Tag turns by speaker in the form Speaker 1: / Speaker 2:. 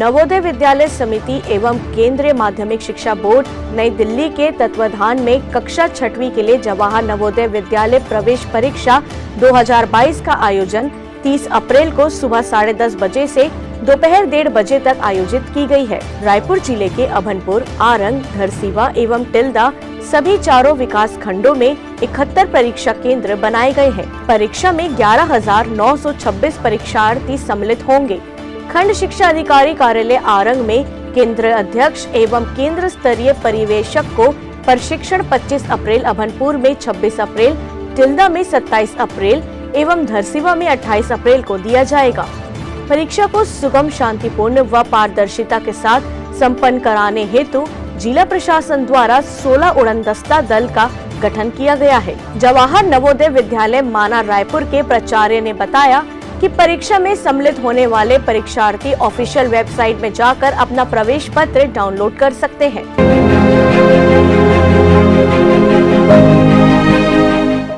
Speaker 1: नवोदय विद्यालय समिति एवं केंद्रीय माध्यमिक शिक्षा बोर्ड नई दिल्ली के तत्वाधान में कक्षा 6वीं के लिए जवाहर नवोदय विद्यालय प्रवेश परीक्षा 2022 का आयोजन 30 अप्रैल को सुबह 10:30 बजे से दोपहर 1:30 बजे तक आयोजित की गई है। रायपुर जिले के अभनपुर, आरंग, धरसीवा एवं टिल्दा सभी चारों विकास खंडों में 71 परीक्षा केंद्र बनाए गए हैं। परीक्षा में 11,926 परीक्षार्थी सम्मिलित होंगे। खंड शिक्षा अधिकारी कार्यालय आरंग में केंद्र अध्यक्ष एवं केंद्र स्तरीय परिवेशक को प्रशिक्षण 25 अप्रैल, अभनपुर में 26 अप्रैल, टिल्दा में 27 अप्रैल एवं धरसीवा में 28 अप्रैल को दिया जाएगा। परीक्षा को सुगम, शांतिपूर्ण व पारदर्शिता के साथ संपन्न कराने हेतु जिला प्रशासन द्वारा 16 उड़नदस्ता दल का गठन किया गया है। जवाहर नवोदय विद्यालय माना रायपुर के प्राचार्य ने बताया कि परीक्षा में सम्मिलित होने वाले परीक्षार्थी ऑफिशियल वेबसाइट में जाकर अपना प्रवेश पत्र डाउनलोड कर सकते हैं।